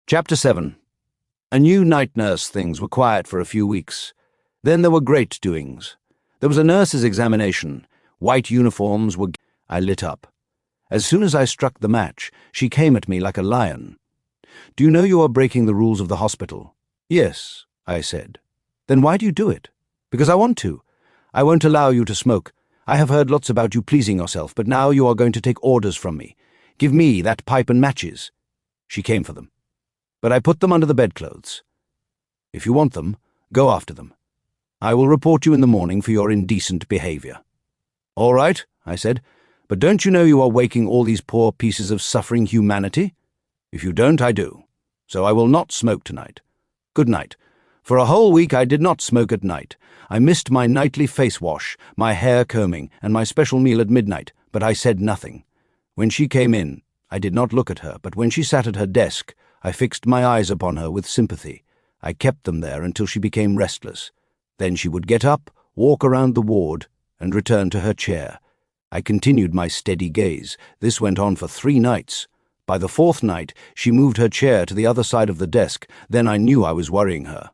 Chapter 7. A new night nurse. Things were quiet for a few weeks. Then there were great doings. There was a nurse's examination. White uniforms were... I lit up. As soon as I struck the match, she came at me like a lion. "Do you know you are breaking the rules of the hospital?" "Yes," I said. "Then why do you do it?" "Because I want to. I won't allow you to smoke. I have heard lots about you pleasing yourself, but now you are going to take orders from me. Give me that pipe and matches." She came for them. But I put them under the bedclothes. "If you want them, go after them. I will report you in the morning for your indecent behavior." "All right," I said, "but don't you know you are waking all these poor pieces of suffering humanity?" "If you don't, I do. So I will not smoke tonight. Good night." For a whole week I did not smoke at night. I missed my nightly face wash, my hair combing, and my special meal at midnight, but I said nothing. When she came in, I did not look at her, but when she sat at her desk, I fixed my eyes upon her with sympathy. I kept them there until she became restless. Then she would get up, walk around the ward, and return to her chair. I continued my steady gaze. This went on for 3 nights. By the 4th night, she moved her chair to the other side of the desk. Then I knew I was worrying her.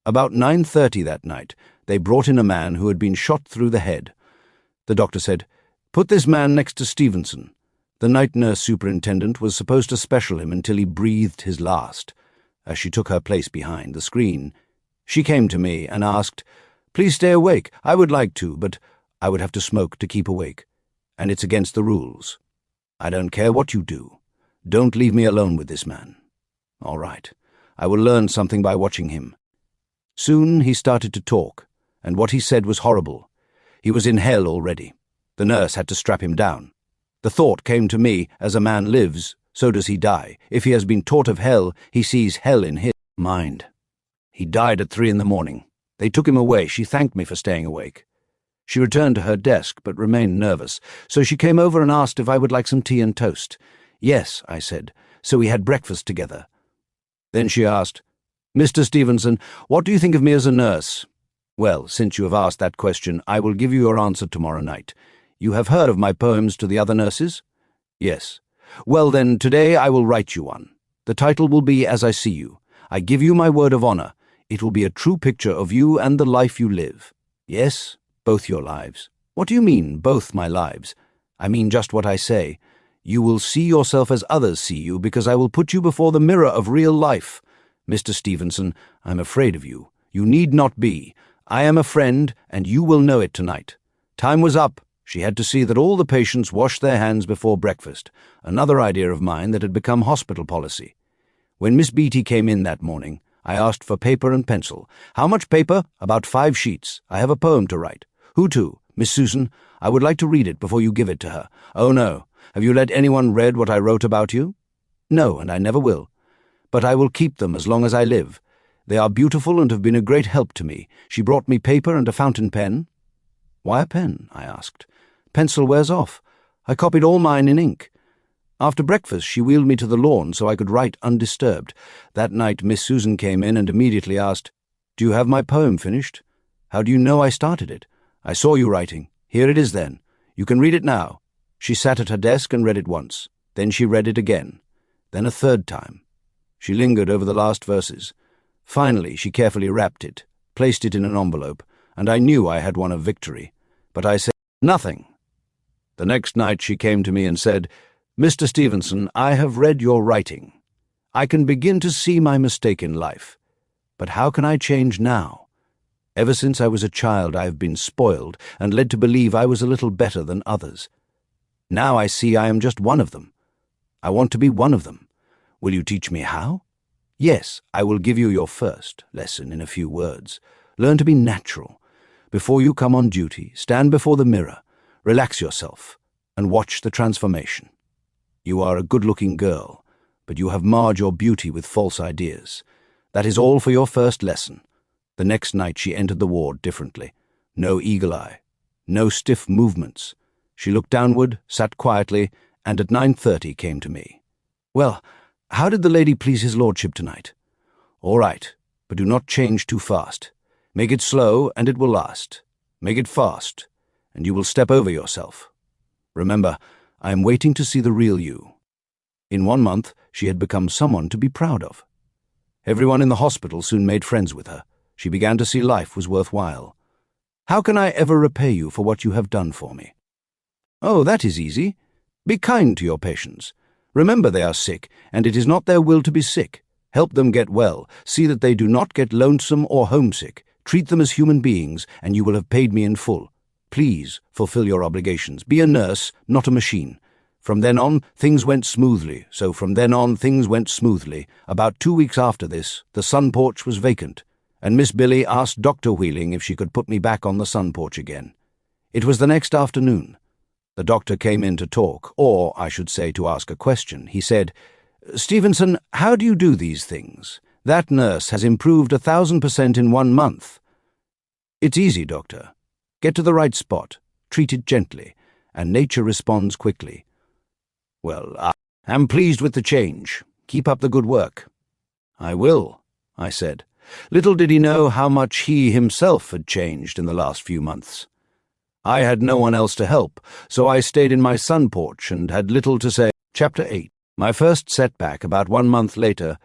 About 9:30 that night, they brought in a man who had been shot through the head. The doctor said, "Put this man next to Stephenson." The night nurse superintendent was supposed to special him until he breathed his last. As she took her place behind the screen, she came to me and asked, "Please stay awake. I would like to, but I would have to smoke to keep awake. And it's against the rules. I don't care what you do. Don't leave me alone with this man." All right. I will learn something by watching him. Soon he started to talk, and what he said was horrible. He was in hell already. The nurse had to strap him down. The thought came to me, as a man lives, so does he die. If he has been taught of hell, he sees hell in his mind. He died at 3 in the morning. They took him away. She thanked me for staying awake. She returned to her desk, but remained nervous, so she came over and asked if I would like some tea and toast. "Yes," I said, so we had breakfast together. Then she asked, "Mr. Stephenson, what do you think of me as a nurse?" "Well, since you have asked that question, I will give you your answer tomorrow night. You have heard of my poems to the other nurses?" "Yes." "Well, then, today I will write you one. The title will be As I See You. I give you my word of honor. It will be a true picture of you and the life you live." "Yes, both your lives." "What do you mean, both my lives?" "I mean just what I say. You will see yourself as others see you, because I will put you before the mirror of real life. Mr. Stephenson, I'm afraid of you. You need not be. I am a friend, and you will know it tonight." Time was up. She had to see that all the patients washed their hands before breakfast, another idea of mine that had become hospital policy. When Miss Beatty came in that morning, I asked for paper and pencil. "How much paper?" "About 5 sheets. I have a poem to write." "Who to?" "Miss Susan. I would like to read it before you give it to her." "Oh, no. Have you let anyone read what I wrote about you?" "No, and I never will. But I will keep them as long as I live. They are beautiful and have been a great help to me." She brought me paper and a fountain pen. "Why a pen?" I asked. "Pencil wears off. I copied all mine in ink." After breakfast, she wheeled me to the lawn so I could write undisturbed. That night, Miss Susan came in and immediately asked, "Do you have my poem finished?" "How do you know I started it?" "I saw you writing. Here it is then. You can read it now." She sat at her desk and read it once. Then she read it again. Then a 3rd time. She lingered over the last verses. Finally, she carefully wrapped it, placed it in an envelope, and I knew I had won a victory. But I said nothing. The next night she came to me and said, "Mr. Stephenson, I have read your writing. I can begin to see my mistake in life. But how can I change now? Ever since I was a child I have been spoiled and led to believe I was a little better than others. Now I see I am just one of them. I want to be one of them. Will you teach me how?" "Yes, I will give you your first lesson in a few words. Learn to be natural. Before you come on duty, stand before the mirror, relax yourself, and watch the transformation. You are a good-looking girl, but you have marred your beauty with false ideas. That is all for your first lesson." The next night she entered the ward differently. No eagle eye, no stiff movements. She looked downward, sat quietly, and at 9:30 came to me. "Well, how did the lady please his lordship tonight?" "All right, but do not change too fast. Make it slow, and it will last. Make it fast, and you will step over yourself. Remember, I am waiting to see the real you." In 1 month, she had become someone to be proud of. Everyone in the hospital soon made friends with her. She began to see life was worthwhile. "How can I ever repay you for what you have done for me?" "Oh, that is easy. Be kind to your patients. Remember they are sick, and it is not their will to be sick. Help them get well. See that they do not get lonesome or homesick. Treat them as human beings, and you will have paid me in full. Please fulfill your obligations. Be a nurse, not a machine." From then on, things went smoothly. About 2 weeks after this, the sun porch was vacant, and Miss Billy asked Dr. Wheeling if she could put me back on the sun porch again. It was the next afternoon. The doctor came in to talk, or I should say to ask a question. He said, "Stephenson, how do you do these things? That nurse has improved 1,000% in 1 month." "It's easy, doctor. Get to the right spot, treat it gently, and nature responds quickly." "Well, I am pleased with the change. Keep up the good work." "I will," I said. Little did he know how much he himself had changed in the last few months. I had no one else to help, so I stayed in my sun porch and had little to say. Chapter 8. My first setback about 1 month later.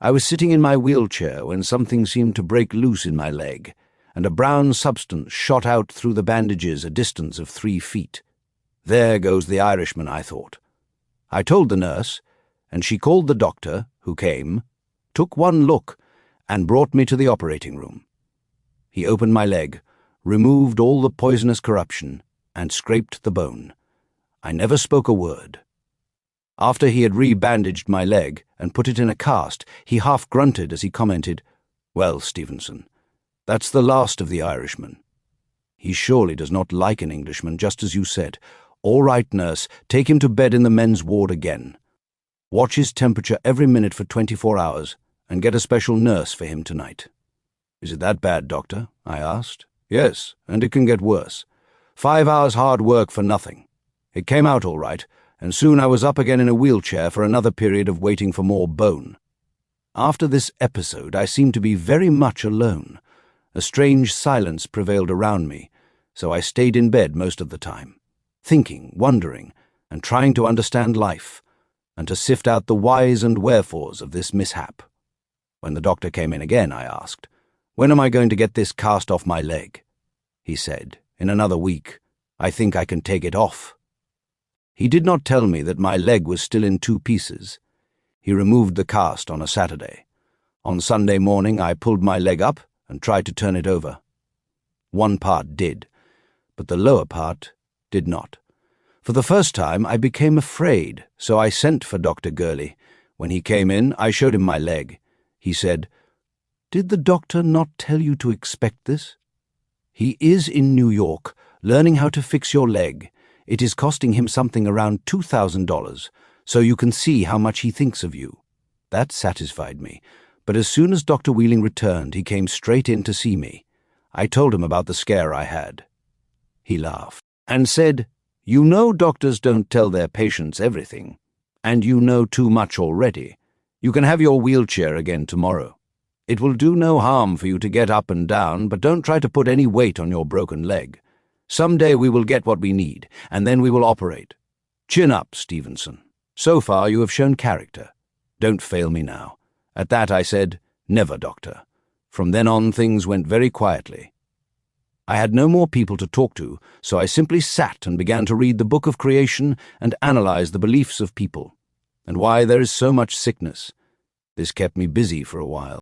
I was sitting in my wheelchair when something seemed to break loose in my leg, and a brown substance shot out through the bandages a distance of 3 feet. There goes the Irishman, I thought. I told the nurse, and she called the doctor, who came, took one look, and brought me to the operating room. He opened my leg, removed all the poisonous corruption, and scraped the bone. I never spoke a word. After he had re-bandaged my leg and put it in a cast, he half grunted as he commented, "Well, Stephenson, that's the last of the Irishman. He surely does not like an Englishman, just as you said. All right, nurse, take him to bed in the men's ward again. Watch his temperature every minute for 24 hours, and get a special nurse for him tonight." "Is it that bad, doctor?" I asked. "Yes, and it can get worse. 5 hours hard work for nothing. It came out all right, and soon I was up again in a wheelchair for another period of waiting for more bone. After this episode, I seemed to be very much alone. A strange silence prevailed around me, so I stayed in bed most of the time, thinking, wondering, and trying to understand life, and to sift out the whys and wherefores of this mishap. When the doctor came in again, I asked, "When am I going to get this cast off my leg?" He said, "In another week. I think I can take it off." He did not tell me that my leg was still in 2 pieces. He removed the cast on a Saturday. On Sunday morning, I pulled my leg up and tried to turn it over. One part did, but the lower part did not. For the first time, I became afraid, so I sent for Dr. Gurley. When he came in, I showed him my leg. He said, "Did the doctor not tell you to expect this? He is in New York, learning how to fix your leg. It is costing him something around $2,000, so you can see how much he thinks of you." That satisfied me, but as soon as Dr. Wheeling returned, he came straight in to see me. I told him about the scare I had. He laughed and said, "You know doctors don't tell their patients everything, and you know too much already. You can have your wheelchair again tomorrow. It will do no harm for you to get up and down, but don't try to put any weight on your broken leg. Some day we will get what we need, and then we will operate. Chin up, Stephenson. So far you have shown character. Don't fail me now." At that I said, "Never, doctor." From then on things went very quietly. I had no more people to talk to, so I simply sat and began to read the book of creation and analyze the beliefs of people, and why there is so much sickness. This kept me busy for a while.